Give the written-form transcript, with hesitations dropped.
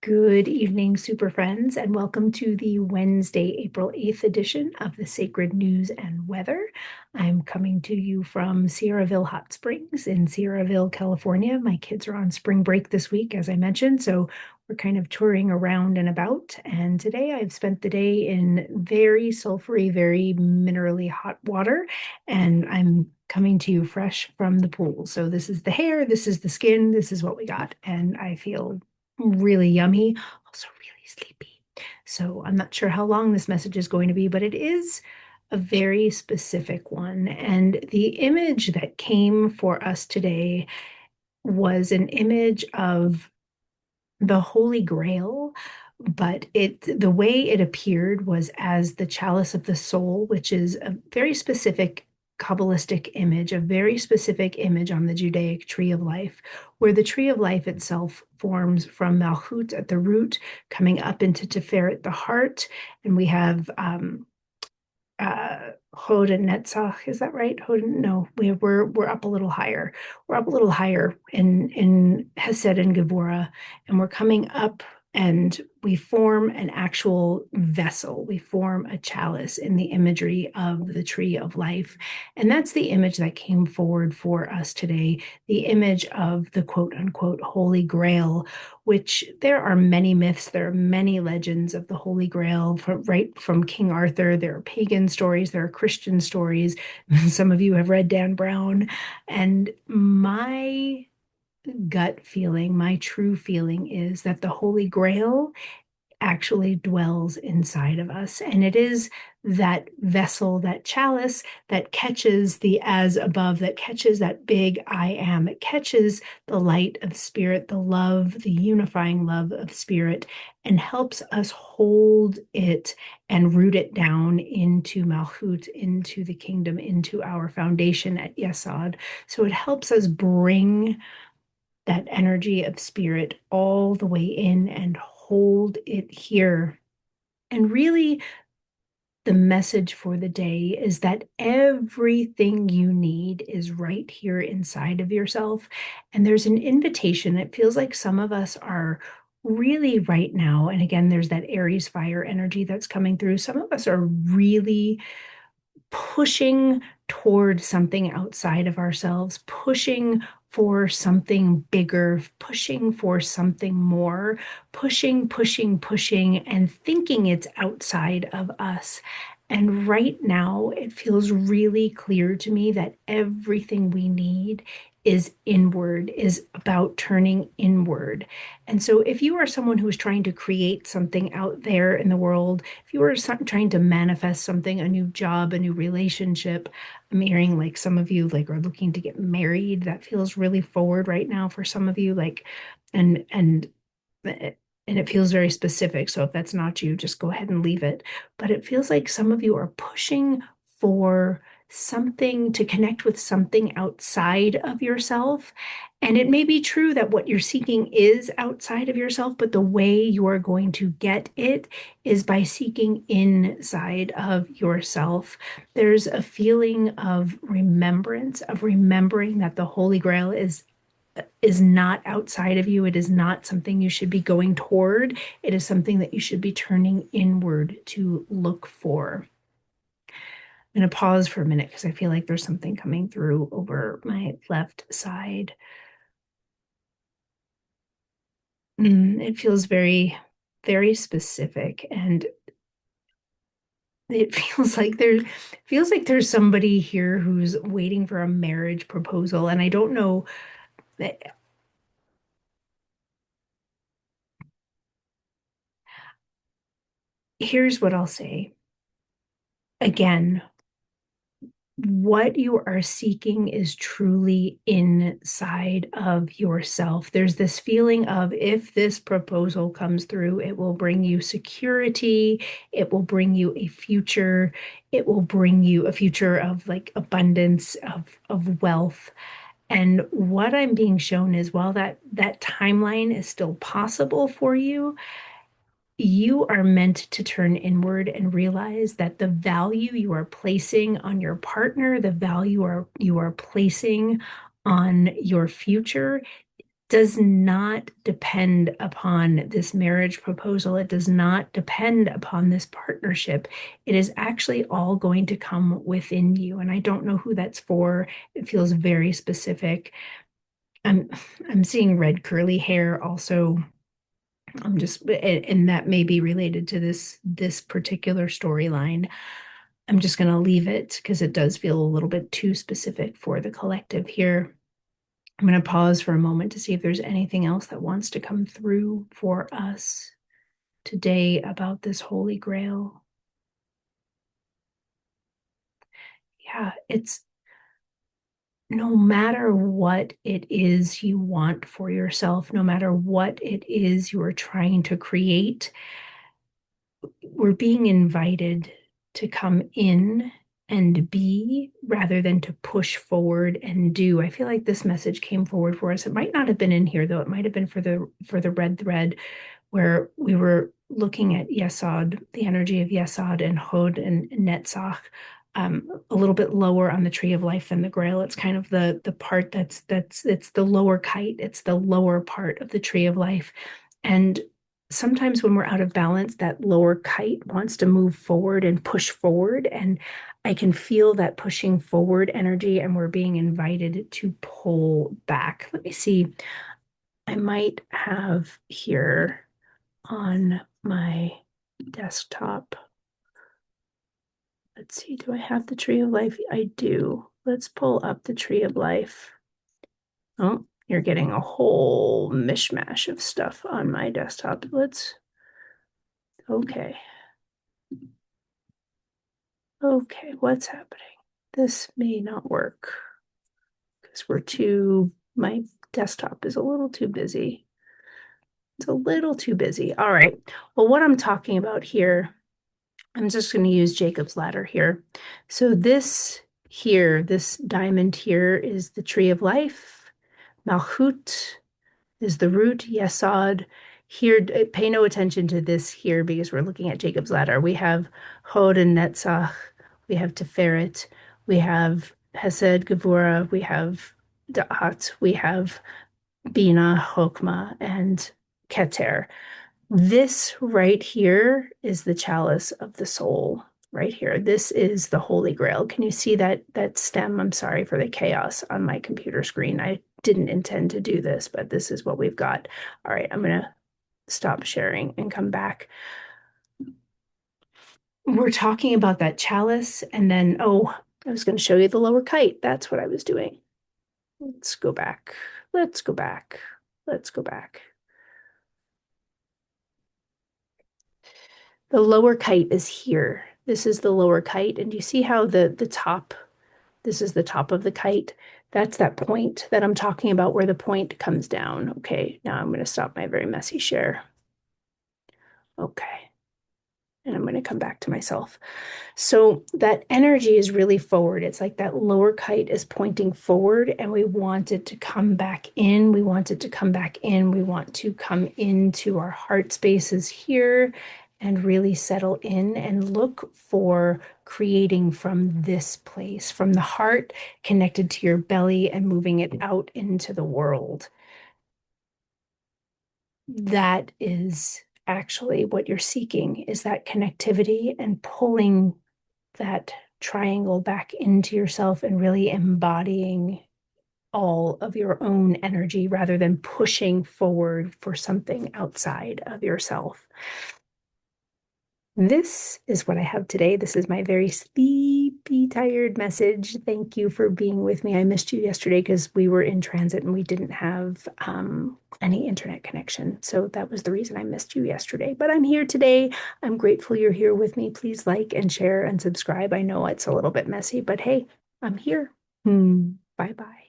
Good evening, super friends, and welcome to the Wednesday, April 8th edition of the Sacred News and Weather. I'm coming to you from Sierraville Hot Springs in Sierraville, California. My kids are on spring break this week, as I mentioned, so we're kind of touring around and about. And today I've spent the day in very sulfury, very minerally hot water, and I'm coming to you fresh from the pool. So this is the hair, this is the skin, this is what we got, and I feel really yummy, also really sleepy. So I'm not sure how long this message is going to be, but it is a very specific one. And the image that came for us today was an image of the Holy Grail, but the way it appeared was as the chalice of the soul, which is a very specific Kabbalistic image, a very specific image on the Judaic tree of life, where the tree of life itself forms from Malchut at the root, coming up into Tiferet at the heart, and we have Hod and Netzach, is that right? Hod, no, we're up a little higher. We're up a little higher in Hesed and Gevurah, and we're coming up and we form an actual vessel. We form a chalice in the imagery of the tree of life. And that's the image that came forward for us today, the image of the quote unquote Holy Grail, which there are many myths, there are many legends of the Holy Grail, right from King Arthur. There are pagan stories, there are Christian stories. Some of you have read Dan Brown. And my gut feeling, my true feeling is that the Holy Grail actually dwells inside of us. And it is that vessel, that chalice that catches the as above, that catches that big I am. It catches the light of spirit, the love, the unifying love of spirit, and helps us hold it and root it down into Malchut, into the kingdom, into our foundation at Yesod. So it helps us bring that energy of spirit all the way in and hold it here. And really, the message for the day is that everything you need is right here inside of yourself. And there's an invitation. It feels like some of us are really right now. And again, there's that Aries fire energy that's coming through. Some of us are really pushing toward something outside of ourselves, pushing for something bigger, pushing for something more, pushing, and thinking it's outside of us. And right now, it feels really clear to me that everything we need is inward, is about turning inward. And so, if you are someone who is trying to create something out there in the world, if you are trying to manifest something, a new job, a new relationship, I'm hearing like some of you like are looking to get married. That feels really forward right now for some of you, like, and and it feels very specific. So if that's not you, just go ahead and leave it. But it feels like some of you are pushing for something to connect with something outside of yourself. And it may be true that what you're seeking is outside of yourself, but the way you are going to get it is by seeking inside of yourself. There's a feeling of remembrance, of remembering that the Holy Grail is not outside of you. It is not something you should be going toward. It is something that you should be turning inward to look for. I'm going to pause for a minute because I feel like there's something coming through over my left side. It feels very, very specific, and it feels like there's somebody here who's waiting for a marriage proposal, and I don't know that. Here's what I'll say. Again, what you are seeking is truly inside of yourself. There's this feeling of if this proposal comes through, it will bring you security, it will bring you a future, it will bring you a future of like abundance, of wealth. And what I'm being shown is while that timeline is still possible for you, you are meant to turn inward and realize that the value you are placing on your partner, the value you are placing on your future does not depend upon this marriage proposal. It does not depend upon this partnership. It is actually all going to come within you. And I don't know who that's for. It feels very specific. I'm I'm seeing red curly hair also. I'm just and that may be related to this particular storyline. I'm just going to leave it because it does feel a little bit too specific for the collective here. I'm going to pause for a moment to see if there's anything else that wants to come through for us today about this Holy Grail. Yeah, it's no matter what it is you want for yourself, no matter what it is you are trying to create, we're being invited to come in and be rather than to push forward and do. I feel like this message came forward for us. It might not have been in here though. It might have been for the red thread where we were looking at Yesod, the energy of Yesod and Hod and Netzach, a little bit lower on the tree of life than the Grail. It's kind of the part that's it's the lower kite. It's the lower part of the tree of life, and sometimes when we're out of balance, that lower kite wants to move forward and push forward. And I can feel that pushing forward energy, and we're being invited to pull back. Let me see. I might have here on my desktop. Let's see. Do I have the tree of life? I do. Let's pull up the tree of life. Oh, you're getting a whole mishmash of stuff on my desktop. Okay. Okay, what's happening? This may not work because my desktop is a little too busy. It's a little too busy. All right. Well, what I'm talking about here, I'm just going to use Jacob's ladder here. So this here, this diamond here is the tree of life. Malchut is the root, Yesod. Here, pay no attention to this here because we're looking at Jacob's ladder. We have Hod and Netzach, we have Tiferet, we have Hesed, Gevurah, we have Da'at, we have Bina, Chokmah, and Keter. This right here is the chalice of the soul. Right here. This is the Holy Grail. Can you see that stem? I'm sorry for the chaos on my computer screen. I didn't intend to do this, but this is what we've got. All right, I'm going to stop sharing and come back. We're talking about that chalice, and then, oh, I was going to show you the lower kite. That's what I was doing. Let's go back. Let's go back. Let's go back. The lower kite is here. This is the lower kite. And you see how the top, this is the top of the kite. That's that point that I'm talking about where the point comes down. Okay, now I'm going to stop my very messy share. Okay. And I'm going to come back to myself. So that energy is really forward. It's like that lower kite is pointing forward, and we want it to come back in. We want it to come back in. We want to come into our heart spaces here and really settle in and look for creating from this place, from the heart connected to your belly and moving it out into the world. That is actually what you're seeking, is that connectivity and pulling that triangle back into yourself and really embodying all of your own energy rather than pushing forward for something outside of yourself. This is what I have today. This is my very sleepy, tired message. Thank you for being with me. I missed you yesterday because we were in transit and we didn't have any internet connection. So that was the reason I missed you yesterday. But I'm here today. I'm grateful you're here with me. Please like and share and subscribe. I know it's a little bit messy, but hey, I'm here. Bye-bye.